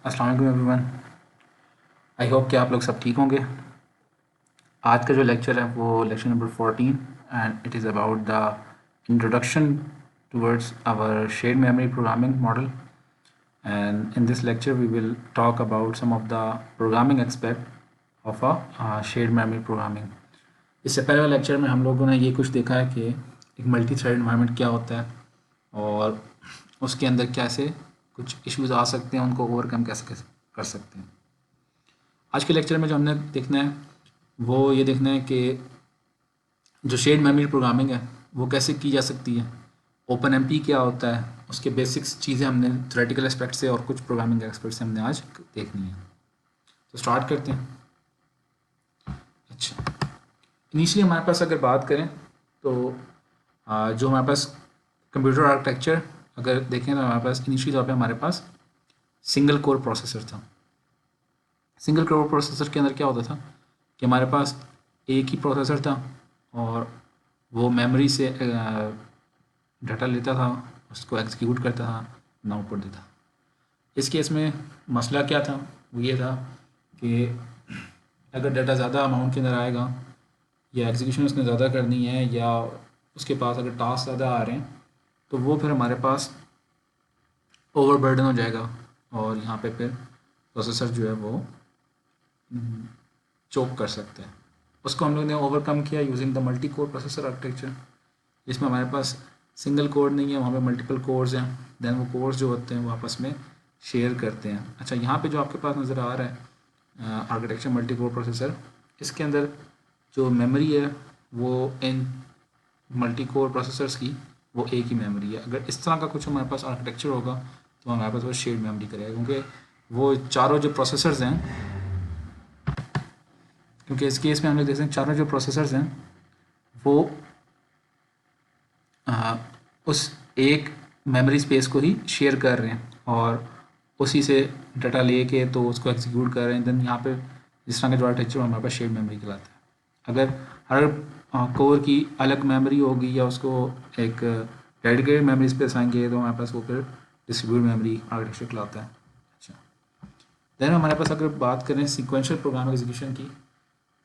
अस्सलाम वालेकुम everyone. I hope कि आप लोग सब ठीक होंगे। आज का जो लेक्चर है वो lecture number 14 and it is about the introduction towards our shared memory programming model. And in this lecture we will talk about some of the programming aspect of a shared memory programming. इससे पहले वाले lecture में हम लोगों ने ये कुछ देखा है कि एक मल्टी थ्रेड एनवायरनमेंट क्या होता है और उसके अंदर कैसे कुछ इश्यूज आ सकते हैं, उनको ओवरकम कैसे कैसे कर सकते हैं। आज के लेक्चर में जो हमने देखना है वो ये देखना है कि जो शेयर्ड मेमोरी प्रोग्रामिंग है वो कैसे की जा सकती है, ओपन एम पी क्या होता है, उसके बेसिक्स चीज़ें हमने थ्योरेटिकल एस्पेक्ट से और कुछ प्रोग्रामिंग एस्पेक्ट से हमने आज देखनी है। तो स्टार्ट करते हैं। अच्छा, इनिशियली हमारे पास अगर बात करें तो जो हमारे पास कंप्यूटर आर्किटेक्चर अगर देखें तो हमारे पास इनिशियली तौर पे हमारे पास सिंगल कोर प्रोसेसर था। सिंगल कोर प्रोसेसर के अंदर क्या होता था कि हमारे पास एक ही प्रोसेसर था और वो मेमोरी से डाटा लेता था, उसको एग्जीक्यूट करता था, आउटपुट देता। इस केस में मसला क्या था, वो ये था कि अगर डाटा ज़्यादा अमाउंट के अंदर आएगा या एग्जीक्यूशन उसने ज़्यादा करनी है या उसके पास अगर टास्क ज़्यादा आ रहे हैं तो वो फिर हमारे पास ओवरबर्डन हो जाएगा और यहाँ पे फिर प्रोसेसर जो है वो चोक कर सकते हैं। उसको हम लोग ने ओवरकम किया using the multi core processor architecture, जिसमें हमारे पास सिंगल कोर नहीं है, वहाँ पे मल्टीपल कोर्स हैं। देन वो कोर्स जो होते हैं वो आपस में शेयर करते हैं। अच्छा, यहाँ पे जो आपके पास नज़र आ रहा है आर्किटेक्चर मल्टी कोर प्रोसेसर, इसके अंदर जो मेमोरी है वो इन मल्टी कोर प्रोसेसर्स की वो एक ही मेमोरी है। अगर इस तरह का कुछ हमारे पास आर्किटेक्चर होगा तो हमारे पास वो शेयर्ड मेमोरी करेगा, क्योंकि वो चारों जो प्रोसेसर्स हैं, क्योंकि इस केस में हम लोग देख सकते हैं चारों जो प्रोसेसर्स हैं वो उस एक मेमोरी स्पेस को ही शेयर कर रहे हैं और उसी से डाटा लेके तो उसको एग्जीक्यूट कर रहे हैं। देन यहाँ पे जिस तरह का जो आर्किटेक्चर हमारे पास शेयर्ड मेमोरी कहलाता है। अगर हर कोर की अलग मेमोरी होगी या उसको एक डेडिकेटेड मेमोरी स्पेस आएंगे तो हमारे पास वो फिर डिस्ट्रीब्यूटेड मेमोरी आर्किटेक्चर कहलाता है। अच्छा, देन हमारे पास अगर बात करें सीक्वेंशियल प्रोग्राम एग्जीक्यूशन की,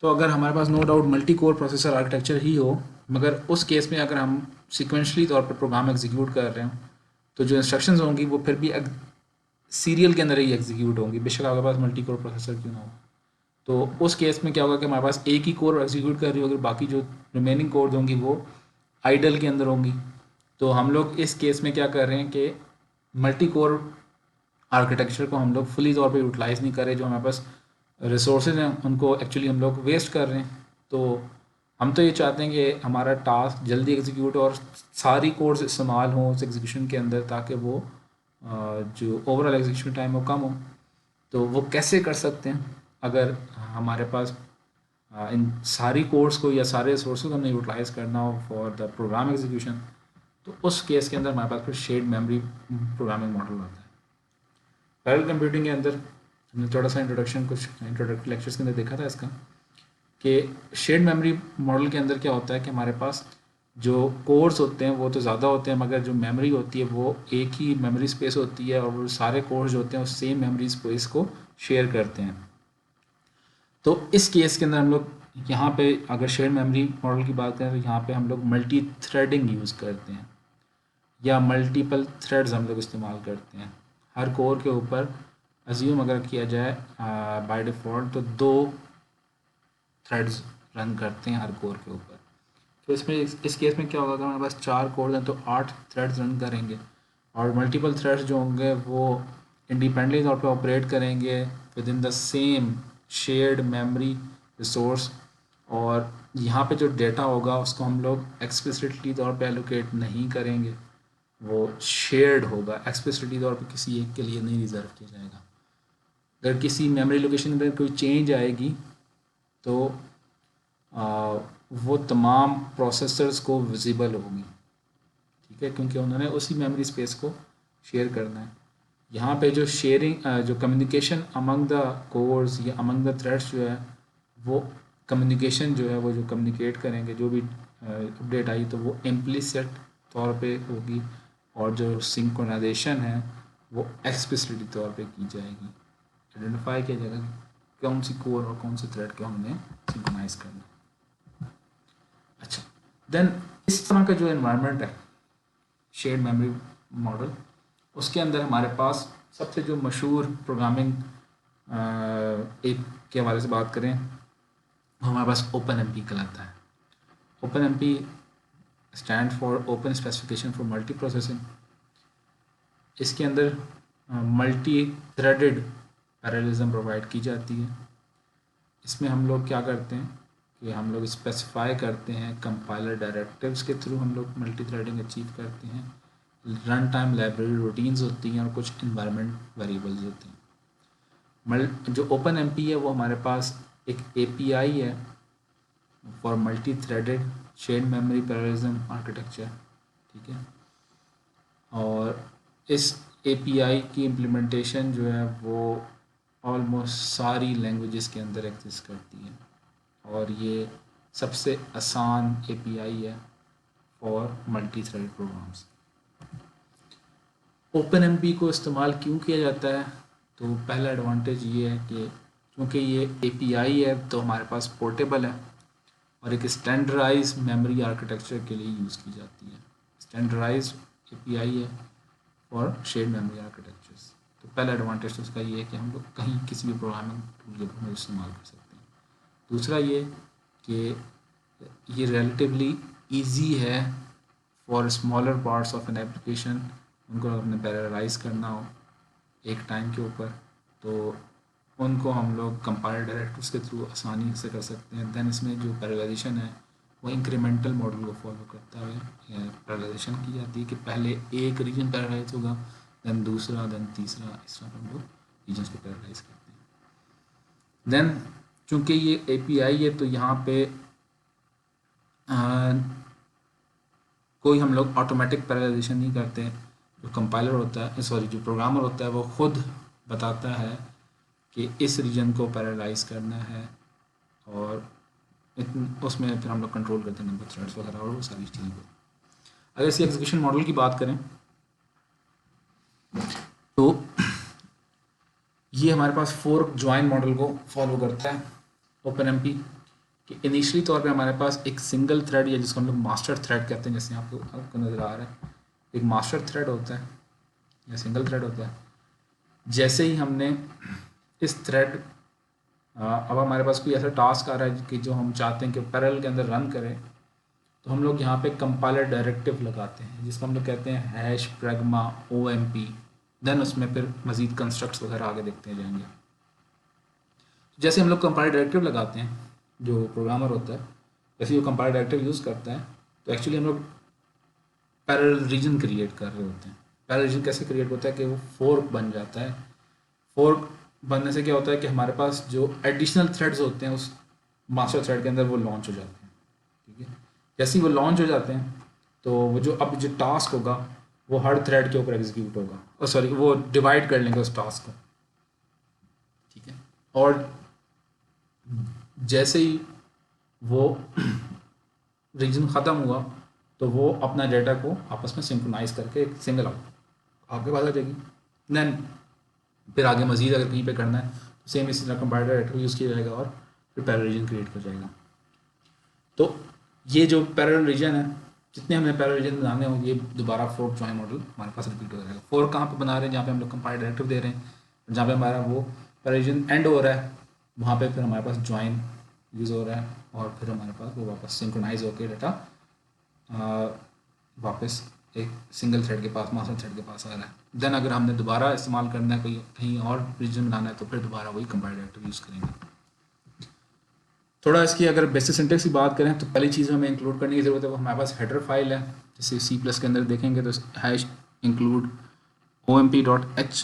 तो अगर हमारे पास no doubt multi core processor architecture ही हो, मगर उस केस में अगर हम सिक्वेंशली तौर पर प्रोग्राम एग्जीक्यूट कर रहे हैं तो जो इंस्ट्रक्शंस होंगी वो फिर भी सीरियल के अंदर ही एग्जीक्यूट होंगी, बेशक आपके पास मल्टी कोर प्रोसेसर क्यों ना हो। तो उस केस में क्या होगा कि हमारे पास एक ही कोर एग्जीक्यूट कर रही होगी, बाकी जो रिमेनिंग कोर होंगी वो आइडल के अंदर होंगी। तो हम लोग इस केस में क्या कर रहे हैं कि मल्टी कोर आर्किटेक्चर को हम लोग फुली तौर पे यूटिलाइज़ नहीं कर रहे। जो हमारे पास रिसोर्सेज हैं उनको एक्चुअली हम लोग वेस्ट कर रहे हैं। तो हम तो ये चाहते हैं कि हमारा टास्क जल्दी एग्जीक्यूट और सारी कोड्स इस्तेमाल हों उस एग्जीक्यूशन के अंदर, ताकि वो जो ओवरऑल एग्जीक्यूशन टाइम वो कम हो। तो वो कैसे कर सकते हैं, अगर हमारे पास इन सारी कोड्स को या सारे रिसोर्सेज हमने यूटिलाइज़ करना हो फॉर द प्रोग्राम एग्जीक्यूशन, तो उस केस के अंदर हमारे पास फिर शेयर्ड मेमोरी प्रोग्रामिंग मॉडल होता है। पैरेलल कंप्यूटिंग के अंदर हमने थोड़ा सा इंट्रोडक्शन कुछ इंट्रोडक्टरी लेक्चर्स के अंदर देखा था इसका, कि शेयर्ड मेमोरी मॉडल के अंदर क्या होता है कि हमारे पास जो कोर्स होते हैं वो तो ज़्यादा होते हैं, मगर जो मेमोरी होती है वो एक ही मेमोरी स्पेस होती है और वो सारे कोर्स जो होते हैं उस सेम मेमोरी स्पेस को शेयर करते हैं। तो इस केस के अंदर हम लोग यहाँ पे अगर शेयर्ड मेमोरी मॉडल की बात करें तो यहाँ पे हम लोग मल्टी थ्रेडिंग यूज़ करते हैं या मल्टीपल थ्रेड्स हम लोग इस्तेमाल करते हैं। हर कोर के ऊपर अज्यूम अगर किया जाए बाय डिफ़ॉल्ट तो 2 थ्रेड्स रन करते हैं हर कोर के ऊपर। तो इसमें इस केस में क्या होगा, अगर हमारे पास 4 कोर हैं तो 8 थ्रेड्स रन करेंगे और मल्टीपल थ्रेड्स जो होंगे वो इंडिपेंडेंटली तौर पे ऑपरेट करेंगे with in the same shared memory resource. और यहाँ पे जो डेटा होगा उसको हम लोग एक्सप्लिसिटली तौर पे एलोकेट नहीं करेंगे, वो शेयर्ड होगा, एक्सप्लिसिटली तौर पे किसी एक के लिए नहीं रिजर्व किया जाएगा। अगर किसी मेमोरी लोकेशन में कोई चेंज आएगी तो वो तमाम प्रोसेसर्स को विजिबल होगी, ठीक है, क्योंकि उन्होंने उसी मेमोरी स्पेस को शेयर करना है। यहाँ पे जो शेयरिंग जो कम्युनिकेशन अमंग द कोर्स या अमंग द थ्रेड्स जो है वो कम्युनिकेशन जो है वो जो कम्युनिकेट करेंगे, जो भी अपडेट आई तो वो इम्प्लिसिट तौर पे होगी और जो सिंक्रोनाइजेशन है वो एक्सप्लिसिट तौर पे की जाएगी। आइडेंटिफाई किया जाएगा कि कौन सी कोर और कौन से थ्रेड को हमने सिंक्रोनाइज करना। अच्छा, देन इस तरह का जो एनवायरनमेंट है शेयर्ड मेमोरी मॉडल, उसके अंदर हमारे पास सबसे जो मशहूर प्रोग्रामिंग एक के हवाले से बात करें, हमारे पास ओपन एम पी कहलाता है। Open M P stand for open specification for multi processing. इसके अंदर मल्टी थ्रेडेड पैरेललिज्म प्रोवाइड की जाती है। इसमें हम लोग क्या करते हैं कि हम लोग स्पेसिफाई करते हैं कंपाइलर डायरेक्टिव्स के थ्रू हम लोग मल्टी थ्रेडिंग अचीव करते हैं। रन टाइम लाइब्रेरी रूटीन्स होती हैं और कुछ इन्वायरमेंट वेरिएबल्स होते हैं। जो ओपन एम पी है वो हमारे पास एक ए पी आई है for multi threaded shared memory parallelism architecture, ठीक है। और इस ए पी आई की इम्प्लीमेंटेशन जो है वो ऑलमोस्ट सारी लैंग्वेजेस के अंदर एग्जिस्ट करती है और ये सबसे आसान ए पी आई है for multi threaded programs. Open M P को इस्तेमाल क्यों किया जाता है, तो पहला एडवांटेज ये है कि क्योंकि ये ए पी आई है तो हमारे पास पोर्टेबल है और एक स्टैंडर्डाइज मेमोरी आर्किटेक्चर के लिए यूज़ की जाती है। स्टैंडर्डाइज ए पी आई है फॉर शेयर्ड मेमोरी आर्किटेक्चर्स। तो पहला एडवांटेज तो उसका ये है कि हम लोग कहीं किसी भी प्रोग्रामिंग टूल के में इस्तेमाल कर सकते हैं। दूसरा ये कि ये रिलेटिवली ईजी है for smaller parts of an application, उनको अपने पैरेललाइज करना हो एक टाइम के ऊपर तो उनको हम लोग कंपाइलर डायरेक्टिव्स के थ्रू आसानी से कर सकते हैं। देन इसमें जो पैरेललाइजेशन है वो इंक्रीमेंटल मॉडल को फॉलो करता है। पैरेललाइजेशन की जाती है कि पहले एक रीजन पैरेललाइज होगा, देन दूसरा, देन तीसरा, इस तरह हम लोग रीजन्स को पैरेललाइज करते हैं। देन चूँकि ये ए पी आई है तो यहाँ पे कोई हम लोग ऑटोमेटिक पैरेललाइजेशन नहीं करते हैं। जो कंपाइलर होता है, सॉरी जो प्रोग्रामर होता है वो खुद बताता है कि इस रीजन को पैरेललाइज करना है और उसमें फिर हम लोग कंट्रोल करते हैं नंबर थ्रेड्स वगैरह और वो सारी चीज़ें को। अगर इसकी एग्जीक्यूशन मॉडल की बात करें तो ये हमारे पास फोर्क ज्वाइन मॉडल को फॉलो करता है ओपन एम पी कि इनिशियली तौर पे हमारे पास एक सिंगल थ्रेड या जिसको हम लोग मास्टर थ्रेड कहते हैं, जैसे आपको नज़र आ रहा है एक मास्टर थ्रेड होता है या सिंगल थ्रेड होता है। जैसे ही हमने इस थ्रेड अब हमारे पास कोई ऐसा टास्क आ रहा है कि जो हम चाहते हैं कि पैरेलल के अंदर रन करें, तो हम लोग यहाँ पे कंपाइलर डायरेक्टिव लगाते हैं जिसको हम लोग कहते हैं hash pragma O M P. Then उसमें फिर मज़ीद कंस्ट्रक्ट्स वगैरह आगे देखते जाएंगे। जैसे हम लोग कंपाइलर डायरेक्टिव लगाते हैं, जो प्रोग्रामर होता है जैसे वो कंपाइलर डायरेक्टिव यूज़ करता है तो एक्चुअली हम लोग पैरेलल रीजन क्रिएट कर रहे होते हैं। पैरेलल रीजन कैसे क्रिएट होता है कि वो फोर्क बन जाता है। फोर्क बनने से क्या होता है कि हमारे पास जो एडिशनल थ्रेड्स होते हैं उस मास्टर थ्रेड के अंदर वो लॉन्च हो जाते हैं, ठीक है। जैसे ही वो लॉन्च हो जाते हैं तो वो जो टास्क होगा वो हर थ्रेड के ऊपर एग्जीक्यूट होगा, और सॉरी वो डिवाइड कर लेंगे उस टास्क को, ठीक है। और जैसे ही वो रीजन ख़त्म हुआ तो वो अपना डेटा को आपस में सिंक्रोनाइज करके एक सिंगल आपके पास आ जाएगी। देन फिर आगे मज़ीद अगर कहीं पे करना है तो सेम इसी तरह कंपाइलर डायरेक्टिव यूज़ किया जाएगा और फिर पैरेलल रीजन क्रिएट कर जाएगा। तो ये जो पैरेलल रीजन है, जितने हमने पैरेलल रीजन बनाने होंगे, ये दोबारा फोर्क ज्वाइन मॉडल हमारे पास रिपीट हो जाएगा। फोर्क कहाँ पे बना रहे हैं, जहाँ पे हम लोग कंपाइलर डायरेक्टिव दे रहे हैं, जहाँ पे हमारा वो पैरेलल रीजन एंड हो रहा है वहाँ पे फिर हमारे पास ज्वाइन यूज़ हो रहा है और फिर हमारे पास वो वापस सिंक्रोनाइज होकर डाटा वापस एक सिंगल थ्रेड के पास, मास्टर थ्रेड के पास आ रहा है। देन अगर हमने दोबारा इस्तेमाल करना है, कोई कहीं और रीजन बनाना है, तो फिर दोबारा वही कंपाइलर डायरेक्टिव यूज़ करेंगे। थोड़ा इसकी अगर बेसिक सिंटेक्स की बात करें तो पहली चीज़ हमें इंक्लूड करने की ज़रूरत है वो हमारे पास हेडर फाइल है। जैसे सी प्लस के अंदर देखेंगे तो hash include omp.h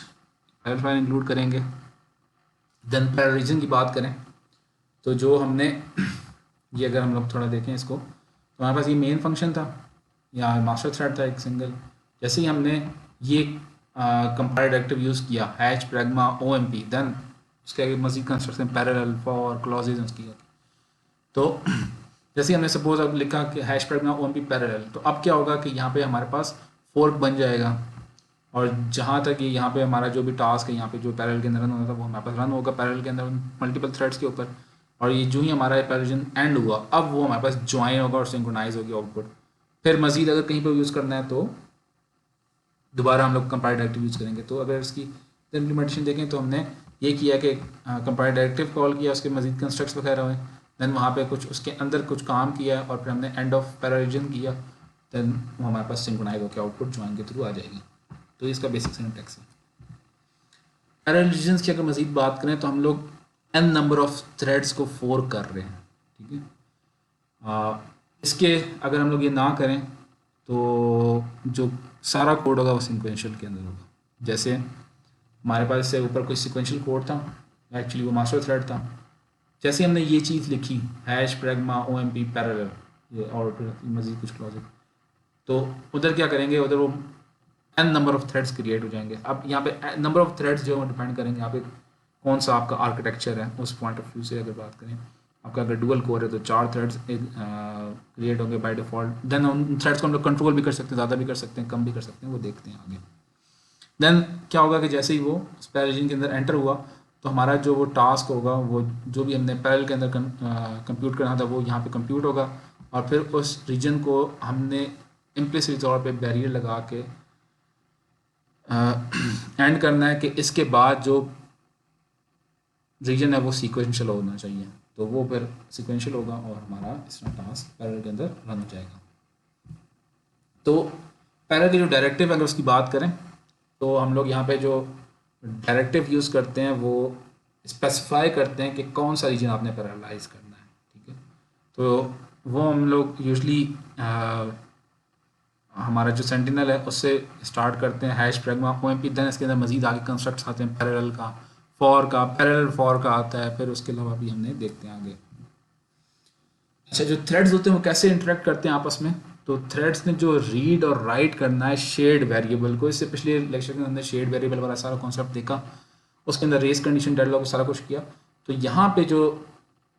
header file include करेंगे। देन पैरेलल रीजन की बात करें तो जो हमने ये अगर हम लोग थोड़ा देखें इसको तो हमारे पास ये मेन फंक्शन था या मास्टर थ्रेड था एक सिंगल। जैसे ही हमने ये कंपाइलर डायरेक्टिव यूज़ किया हैश प्रैग्मा omp, देन उसके आगे मज़ीद कंस्ट्रक्शन पैरेलल फॉर क्लॉजेज उसकी, तो जैसे ही हमने सपोज अब लिखा कि हैश प्रैग्मा omp पैरेलल, तो अब क्या होगा कि यहाँ पे हमारे पास फोर्क बन जाएगा और जहाँ तक ये यहाँ पे हमारा जो भी टास्क है यहाँ पे जो पैरेलल के अंदर रन होना था वो हमारे पास रन होगा पैरेलल के अंदर मल्टीपल थ्रेड्स के ऊपर। और ये जो ही हमारा पैरेलल एंड हुआ अब वो हमारे पास ज्वाइन होगा और सिंक्रोनाइज होगी आउटपुट। फिर मजीद अगर कहीं पर यूज़ करना है तो दोबारा हम लोग कंपाइल डायरेक्टिव यूज़ करेंगे। तो अगर इसकी इम्प्लीमेंटेशन देखें तो हमने ये किया कि कंपाइल डायरेक्टिव कॉल किया, उसके मजीद कंस्ट्रक्ट्स वगैरह हुए, देन वहाँ पे कुछ उसके अंदर कुछ काम किया और फिर हमने एंड ऑफ पैरेलल किया, देन वो हमारे पास सिंक्रोनाइज होकर आउटपुट ज्वाइन के थ्रू आ जाएगी। तो इसका बेसिक सिंटैक्स है। पैरेलल रीजन्स की अगर मजीद बात करें तो हम लोग n नंबर ऑफ थ्रेड्स को फोर्क कर रहे हैं, ठीक है। इसके अगर हम लोग ये ना करें तो जो सारा कोड होगा वो सिक्वेंशियल के अंदर होगा। जैसे हमारे पास से ऊपर कोई सिक्वेंशियल कोड था, एक्चुअली वो मास्टर थ्रेड था। जैसे हमने ये चीज़ लिखी हैश प्रैग्मा OMP पैरेलल, ये और मजीद कुछ लॉजिक, तो उधर क्या करेंगे, उधर वो n number of threads create हो जाएंगे। अब यहाँ पे नंबर ऑफ थ्रेड्स जो डिपेंड करेंगे यहाँ पे कौन सा आपका आर्किटेक्चर है उस पॉइंट ऑफ व्यू से अगर बात करें। आपका अगर डुअल कोर है तो 4 थ्रेड्स क्रिएट होंगे बाय डिफ़ॉल्ट। देन उन थ्रेड्स को हम लोग कंट्रोल भी कर सकते हैं, ज़्यादा भी कर सकते हैं, कम भी कर सकते हैं, वो देखते हैं आगे। देन क्या होगा कि जैसे ही वो पैरेलल रीजन के अंदर एंटर हुआ तो हमारा जो वो टास्क होगा वो जो भी हमने पैरेलल के अंदर कंप्यूट करना था वो यहाँ पे कंप्यूट होगा। और फिर उस रीजन को हमने इम्प्लिसिट तौर पे बैरियर लगा के एंड करना है कि इसके बाद जो रीजन है वो सीक्वेंशियल होना चाहिए, तो वो फिर सीक्वेंशियल होगा और हमारा इस तरह टास्क पैरेलल के अंदर रन हो जाएगा। तो पैरेलल के जो डायरेक्टिव अगर उसकी बात करें तो हम लोग यहाँ पे जो डायरेक्टिव यूज़ करते हैं वो स्पेसिफाई करते हैं कि कौन सा रीजन आपने पैरेललाइज करना है, ठीक है। तो वो हम लोग यूजली हमारा जो सेंटिनल है उससे स्टार्ट करते हैं हैश प्रैग्मा OMP, देन इसके अंदर मजीद आगे कंस्ट्रक्ट्स आते हैं पैरेलल का, फॉर का, पैरेलल फॉर का आता है, फिर उसके अलावा भी हमने देखते हैं आगे। अच्छा, जो थ्रेड्स होते हैं वो कैसे इंटरेक्ट करते हैं आपस में, तो थ्रेड्स ने जो रीड और राइट करना है शेयर्ड वेरिएबल को, इससे पिछले लेक्चर के अंदर शेयर्ड वेरिएबल वाला सारा कॉन्सेप्ट देखा, उसके अंदर रेस कंडीशन डेडलॉक सारा कुछ किया। तो यहाँ पे जो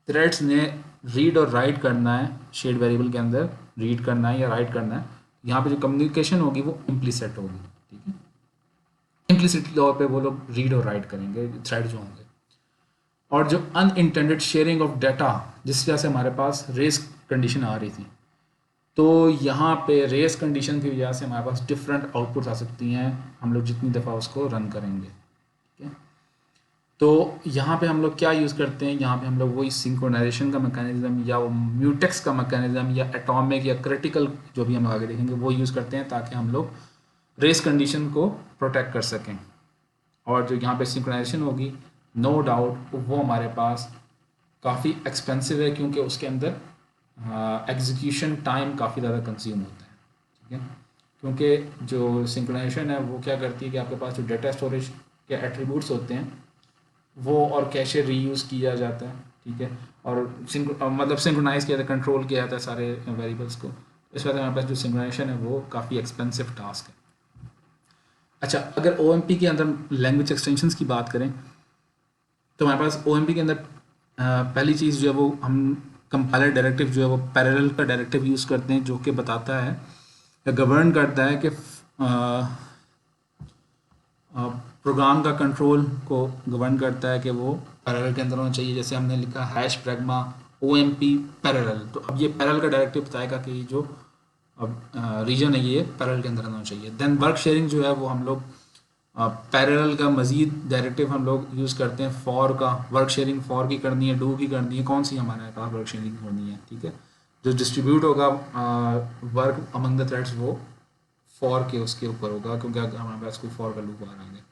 थ्रेड्स ने रीड और राइट करना है शेयर्ड वेरिएबल के अंदर, रीड करना है या राइट करना है, यहाँ पे जो कम्युनिकेशन होगी वो इम्प्लिसिट होगी, ठीक है। इम्प्लिसिट तौर पे वो लोग रीड और राइट करेंगे थ्रेड जो होंगे। और जो अनइंटेंडेड शेयरिंग ऑफ डाटा जिस वजह से हमारे पास रेस कंडीशन आ रही थी, तो यहाँ पे रेस कंडीशन की वजह से हमारे पास डिफरेंट आउटपुट्स आ सकती हैं हम लोग जितनी दफ़ा उसको रन करेंगे, ठीक है। तो यहाँ पे हम लोग क्या यूज़ करते हैं, यहाँ पे हम लोग वही सिंक्रोनाइजेशन का मैकेनिज्म या वो म्यूटेक्स का मैकेनिज्म या एटॉमिक या क्रिटिकल जो भी हम आगे देखेंगे वो यूज़ करते हैं ताकि हम लोग रेस कंडीशन को प्रोटेक्ट कर सकें। और जो यहाँ पे सिंक्रोनाइजेशन होगी नो डाउट वो हमारे पास काफ़ी एक्सपेंसिव है क्योंकि उसके अंदर एग्जीक्यूशन टाइम काफ़ी ज़्यादा कंज्यूम होता है, ठीक है। क्योंकि जो सिंक्रोनाइजेशन है वो क्या करती है कि आपके पास जो डेटा स्टोरेज के एट्रीब्यूट्स होते हैं वो और कैशे रीयूज़ किया जाता है, ठीक है। और मतलब सिंक्रोनाइज़ किया जाता है, कंट्रोल किया जाता है सारे वेरिएबल्स को। इस वजह से हमारे पास जो सिंक्रोनाइजेशन है वो काफ़ी एक्सपेंसिव टास्क है। अच्छा, अगर OMP के अंदर लैंग्वेज एक्सटेंशंस की बात करें तो हमारे पास OMP के अंदर पहली चीज़ जो है वो हम कंपाइलर डायरेक्टिव जो है वो पैरेलल का डायरेक्टिव यूज़ करते हैं जो कि बताता है या गवर्न करता है कि प्रोग्राम का कंट्रोल को गवर्न करता है कि वो पैरेलल के अंदर होना चाहिए। जैसे हमने लिखा हैश प्रैग्मा OMP पैरेलल, तो अब ये पैरेलल का डायरेक्टिव बताएगा कि जो अब रीजन है ये पैरेलल के अंदर होना चाहिए। देन वर्क शेयरिंग जो है वो हम लोग पैरेलल का मज़ीद डायरेक्टिव हम लोग यूज़ करते हैं फॉर का, वर्क शेयरिंग फॉर की करनी है, डू की करनी है, कौन सी हमारे पास वर्क शेयरिंग करनी है, ठीक है। जो डिस्ट्रीब्यूट होगा वर्क अमंग द थ्रेड्स वो फॉर के उसके ऊपर होगा क्योंकि हमारे पास कोई फॉर का लूप आ रहा है।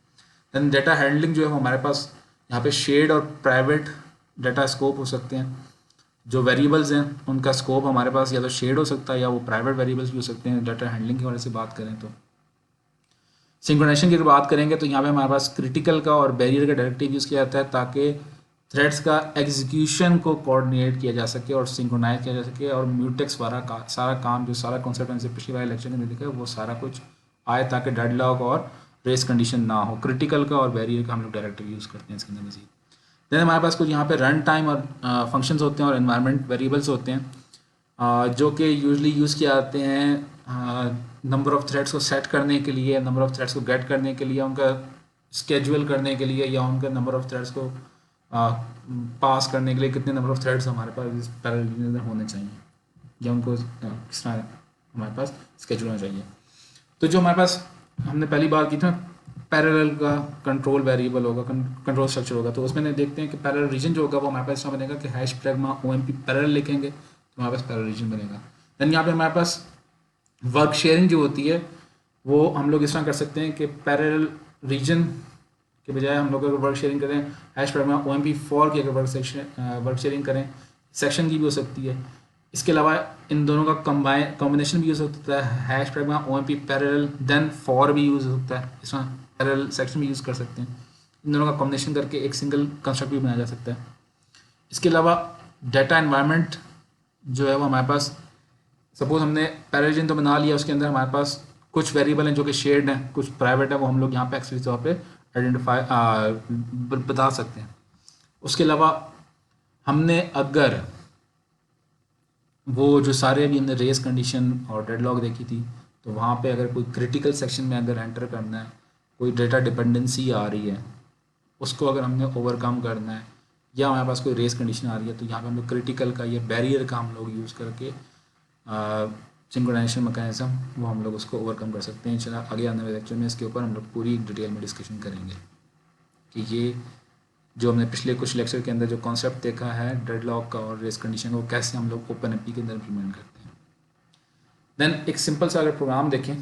देन डाटा हैंडलिंग जो है हमारे पास यहाँ पे शेड और प्राइवेट डाटा स्कोप हो सकते हैं। जो वेरिएबल्स हैं उनका स्कोप हमारे पास या तो शेड हो सकता है या वो प्राइवेट वेरिएबल्स भी हो सकते हैं। डाटा हैंडलिंग की वजह से बात करें तो सिंक्रोनाइजेशन की बात करेंगे तो यहाँ पे हमारे पास क्रिटिकल का और बैरियर का डायरेक्टिव यूज़ किया जाता है ताकि थ्रेड्स का एग्जीक्यूशन को कोऑर्डिनेट किया जा सके और सिंक्रोनाइज किया जा सके और म्यूटेक्स वाला सारा काम जो सारा कॉन्सेप्ट हमसे पिछली वाले लेक्चर में देखा है वो सारा कुछ आए ताकि डेडलॉक और रेस कंडीशन ना हो। क्रिटिकल का और बैरियर का हम लोग डायरेक्टिव यूज़ करते हैं इसके अंदर मजीद। देन हमारे पास कुछ यहाँ पे रन टाइम और फंक्शंस होते हैं और एनवायरनमेंट वेरिएबल्स होते हैं जो कि यूजली यूज़ किए जाते हैं नंबर ऑफ़ थ्रेड्स को सेट करने के लिए, नंबर ऑफ़ थ्रेड्स को गेट करने के लिए, उनका स्केड्यूल करने के लिए, या उनके नंबर ऑफ़ थ्रेड्स को पास करने के लिए कितने नंबर ऑफ़ थ्रेड्स हमारे पास इस पैरेलल होने चाहिए, या उनको किस तरह हमारे पास स्केड्यूल होना चाहिए। तो जो हमारे पास हमने पहली बात की था, पैरेलल का कंट्रोल वेरिएबल होगा, कंट्रोल स्ट्रक्चर होगा, तो उसमें देखते हैं कि पैरेलल रीजन जो होगा वो हमारे पास इस तरह बनेगा कि हैश प्रैग्मा OMP पैरेलल लिखेंगे तो हमारे पास पैरेलल रीजन बनेगा। देन यहाँ पे हमारे पास वर्क शेयरिंग जो होती है वो हम लोग इस तरह कर सकते हैं कि पैरेलल रीजन के बजाय हम लोग अगर वर्क शेयरिंग करें हैश प्रैग्मा OMP फॉर की, अगर वर्क शेयरिंग करें सेक्शन की भी हो सकती है। इसके अलावा इन दोनों का कॉम्बिनेशन भी यूज़ हो सकता है, hash pragma OMP parallel then for भी यूज़ हो सकता है, इसमें पैरेलल सेक्शन भी यूज़ कर सकते हैं। इन दोनों का कॉम्बिनेशन करके एक सिंगल कंस्ट्रक्ट भी बनाया जा सकता है। इसके अलावा डाटा एनवायरनमेंट जो है वो हमारे पास, सपोज हमने पैरेलल रीजन तो बना लिया, उसके अंदर हमारे पास कुछ वेरिएबल हैं जो कि शेयर्ड हैं, कुछ प्राइवेट है, वो हम लोग यहाँ पे एक्सप्लिसिट तौर पे आइडेंटिफाई बता सकते हैं। उसके अलावा हमने अगर वो जो सारे अभी हमने रेस कंडीशन और डेडलॉक देखी थी, तो वहाँ पे अगर कोई क्रिटिकल सेक्शन में अगर एंटर करना है, कोई डेटा डिपेंडेंसी आ रही है, उसको अगर हमने ओवरकम करना है, या हमारे पास कोई रेस कंडीशन आ रही है, तो यहाँ पे हम लोग क्रिटिकल का या बैरियर का हम लोग यूज़ करके सिंक्रोनाइजेशन मैकेनिज्म वो हम लोग उसको ओवरकम कर सकते हैं। चला आगे आने वाले लेक्चर में इसके ऊपर हम लोग पूरी डिटेल में डिस्कशन करेंगे कि ये जो हमने पिछले कुछ लेक्चर के अंदर जो कॉन्सेप्ट देखा है डेडलॉक का और रेस कंडीशन को कैसे हम लोग OpenMP के अंदर इम्प्लीमेंट करते हैं। देन एक सिंपल सा अगर प्रोग्राम देखें,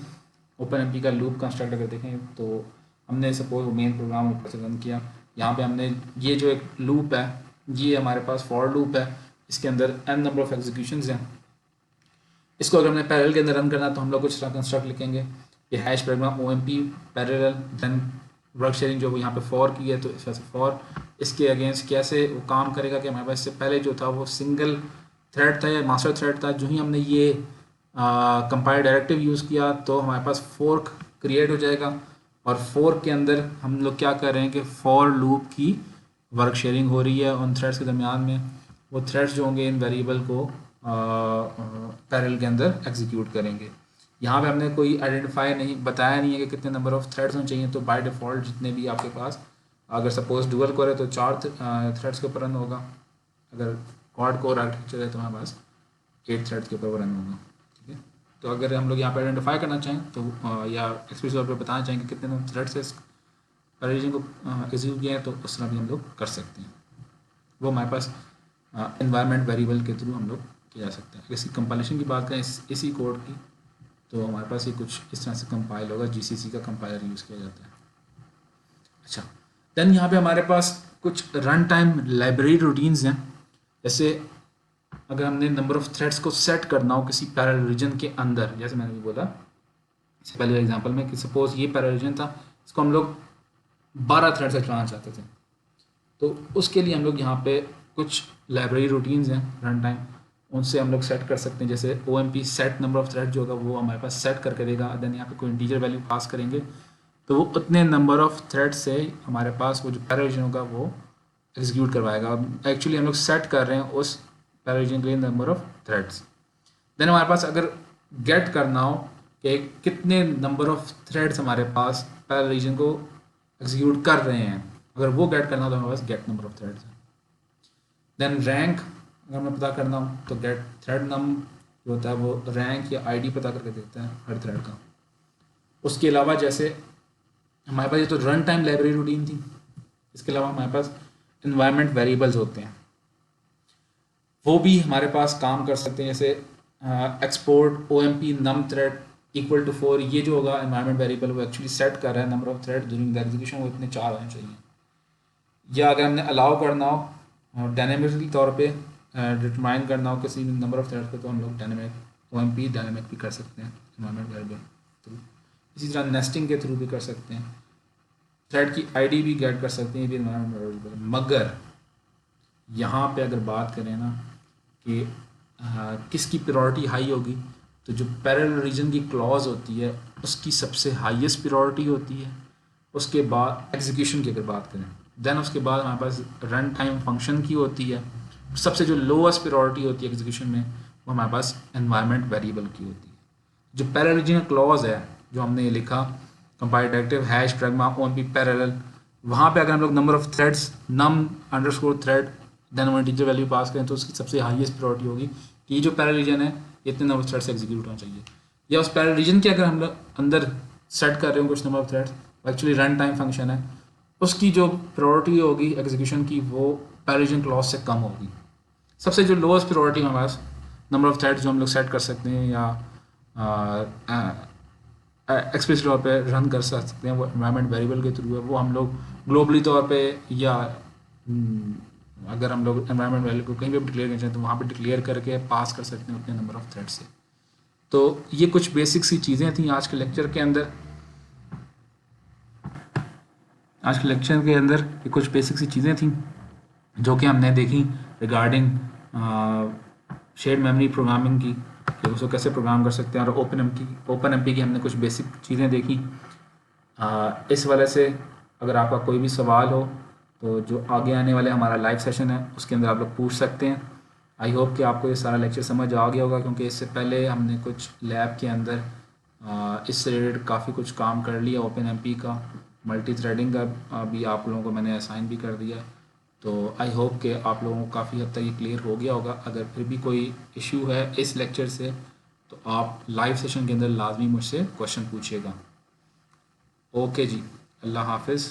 OpenMP का लूप कंस्ट्रक्ट अगर देखें, तो हमने सपोज मेन प्रोग्राम ऊपर से रन किया, यहाँ पे हमने ये जो एक लूप है ये हमारे पास फॉर लूप है, इसके अंदर n नंबर ऑफ एग्जीक्यूशंस हैं। इसको अगर हमने पैरेलल के अंदर रन करना तो हम लोग कुछ तरह कंस्ट्रक्ट लिखेंगे, ये hash pragma OMP parallel, then work sharing जो वो यहाँ पे फॉर की है तो इस वजह से फॉर, इसके अगेंस्ट कैसे वो काम करेगा कि हमारे पास इससे पहले जो था वो सिंगल थ्रेड था या मास्टर थ्रेड था, जो ही हमने ये कंपाइल डायरेक्टिव यूज़ किया तो हमारे पास फोर्क क्रिएट हो जाएगा, और फोर्क के अंदर हम लोग क्या कर रहे हैं कि फॉर लूप की वर्क शेयरिंग हो रही है उन थ्रेड्स के दरमियान में, वो थ्रेड्स जो होंगे इन वेरिएबल को पैरेलल के अंदर एग्जीक्यूट करेंगे। यहाँ पे हमने कोई आइडेंटिफाई नहीं बताया नहीं है कि कितने नंबर ऑफ़ थ्रेड्स होने चाहिए, तो बाय डिफ़ॉल्ट जितने भी आपके पास, अगर सपोज डुअल कोर है तो 4 थ्रेड्स के ऊपर रन होगा, अगर क्वाड कोर आर्किटेक्चर है तो हमारे पास 8 थ्रेड्स के ऊपर रन होगा। ठीक है, तो अगर हम लोग यहाँ पर आइडेंटिफाई करना चाहें तो या एक्सप्रेस तौर पर बताना चाहेंगे कितने थ्रेड्स से पैरेलल को एग्जीक्यूट किया है, तो उस तरह भी हम लोग कर सकते हैं। वो हमारे पास एनवायरनमेंट वेरिएबल के थ्रू हम लोग किया जा सकता है। अगर इसकी कंपाइलेशन की बात करें इसी कोड की, तो हमारे पास ये कुछ इस तरह से कंपाइल होगा, GCC का कंपाइलर यूज़ किया जाता है। अच्छा, देन यहाँ पे हमारे पास कुछ रन टाइम लाइब्रेरी रूटीन्स हैं। जैसे अगर हमने नंबर ऑफ़ थ्रेड्स को सेट करना हो किसी पैरेलल रीजन के अंदर, जैसे मैंने भी बोला इससे पहले एग्जाम्पल में कि सपोज ये पैरेलल रीजन था, इसको हम लोग 12 थ्रेड से चलाना चाहते थे, तो उसके लिए हम लोग यहाँ पे कुछ लाइब्रेरी रूटीन्स हैं रन टाइम, उनसे हम लोग सेट कर सकते हैं। जैसे OMP set number of thread जो होगा वो हमारे पास सेट करके देगा, देन यहाँ पे कोई इंटीजर वैल्यू पास करेंगे तो वो उतने नंबर ऑफ़ थ्रेड से हमारे पास वो जो पैरेलल होगा वो एग्जीक्यूट करवाएगा। एक्चुअली हम लोग सेट कर रहे हैं उस पैरेलल के लिए नंबर ऑफ़ थ्रेड्स। देन हमारे पास अगर गेट करना हो कि कितने नंबर ऑफ़ थ्रेड्स हमारे पास पैरेलल को एग्जीक्यूट कर रहे हैं, अगर वो गेट करना हो तो हमारे पास गेट नंबर ऑफ़ थ्रेड्स है। देन रैंक अगर हमें पता करना हो तो गेट थ्रेड नम जो होता है वो रैंक या ID पता करके देता है हर थ्रेड का। उसके अलावा जैसे हमारे पास ये तो रन टाइम लाइब्रेरी रूटीन थी, इसके अलावा हमारे पास एनवायरनमेंट वेरिएबल्स होते हैं, वो भी हमारे पास काम कर सकते हैं। जैसे export OMP num thread equal to 4, ये जो होगा एनवायरनमेंट वेरिएबल वो एक्चुअली सेट कर रहा है number of thread during the execution, वो इतने 4 होने चाहिए। या अगर हमने अलाउ करना हो डायनेमिकली तौर पे डिटरमाइन करना हो किसी भी नंबर ऑफ थ्रेड्स पे, तो हम लोग डायनेमिक OMP डायनेमिक भी कर सकते हैं एनवायरनमेंट वेरिएबल थ्रू। इसी तरह नेस्टिंग के थ्रू भी कर सकते हैं, थ्रेड की ID भी गेट कर सकते हैं, ये भी एनवायरनमेंट वेरिएबल। मगर यहाँ पे अगर बात करें ना कि किसकी प्रायोरिटी हाई होगी, तो जो पैरेलल रीजन की क्लॉज होती है उसकी सबसे हाईएस्ट प्रायोरिटी होती है। उसके बाद एग्जीक्यूशन की अगर बात करें, देन उसके बाद हमारे पास रन टाइम फंक्शन की होती है, सबसे जो लोएस्ट प्रायोरिटी होती है एग्जीक्यूशन में वो हमारे पास एनवायरनमेंट वेरिएबल की होती है। जो पैरेलल क्लॉज है जो हमने ये लिखा, compile directive hash pragma on be parallel, वहाँ पे अगर हम लोग number of threads num underscore thread then one teacher value pass करें तो उसकी सबसे हाईएस्ट प्रायोरिटी होगी कि ये जो पैरेलल रीजन है इतने नंबर ऑफ थ्रेड से एग्जीक्यूट होना चाहिए। या उस पैरेलल रीजन के अगर हम लोग अंदर सेट कर रहे हो कुछ number of threads, actually run time function है, उसकी जो प्रायोरिटी होगी एग्जीक्यूशन की वो पैरेलल रीजन क्लॉज से कम होगी। सबसे जो लोएस्ट प्रायोरिटी हमारे पास नंबर ऑफ थ्रेड्स जो हम लोग सेट कर सकते हैं या एक्सप्लिसिट तौर पे रन कर सकते हैं वो एनवायरनमेंट वेरिएबल के थ्रू है, वो हम लोग ग्लोबली तौर पे या अगर हम लोग एनवायरनमेंट वेरिएबल को कहीं भी डिक्लेयर करना चाहें तो वहाँ पे डिक्लेयर करके पास कर सकते हैं उतने नंबर ऑफ थ्रेड से। तो ये कुछ बेसिक सी चीज़ें थी आज के लेक्चर के अंदर। ये कुछ बेसिक सी चीज़ें थी जो कि हमने देखी रिगार्डिंग शेयर्ड मेमोरी प्रोग्रामिंग की, कि उसको कैसे प्रोग्राम कर सकते हैं, और ओपन एमपी की हमने कुछ बेसिक चीज़ें देखी। इस वजह से अगर आपका कोई भी सवाल हो तो जो आगे आने वाले हमारा लाइव सेशन है उसके अंदर आप लोग पूछ सकते हैं। आई होप कि आपको ये सारा लेक्चर समझ आ गया होगा, क्योंकि इससे पहले हमने कुछ लैब के अंदर इससे रिलेटेड काफ़ी कुछ काम कर लिया। ओपन एमपी का मल्टी थ्रेडिंग का भी आप लोगों को मैंने असाइन भी कर दिया। तो आई होप कि आप लोगों को काफ़ी हद तक ये क्लियर हो गया होगा। अगर फिर भी कोई इशू है इस लेक्चर से तो आप लाइव सेशन के अंदर लाजमी मुझसे क्वेश्चन पूछिएगा। ओके जी, अल्लाह हाफिज़।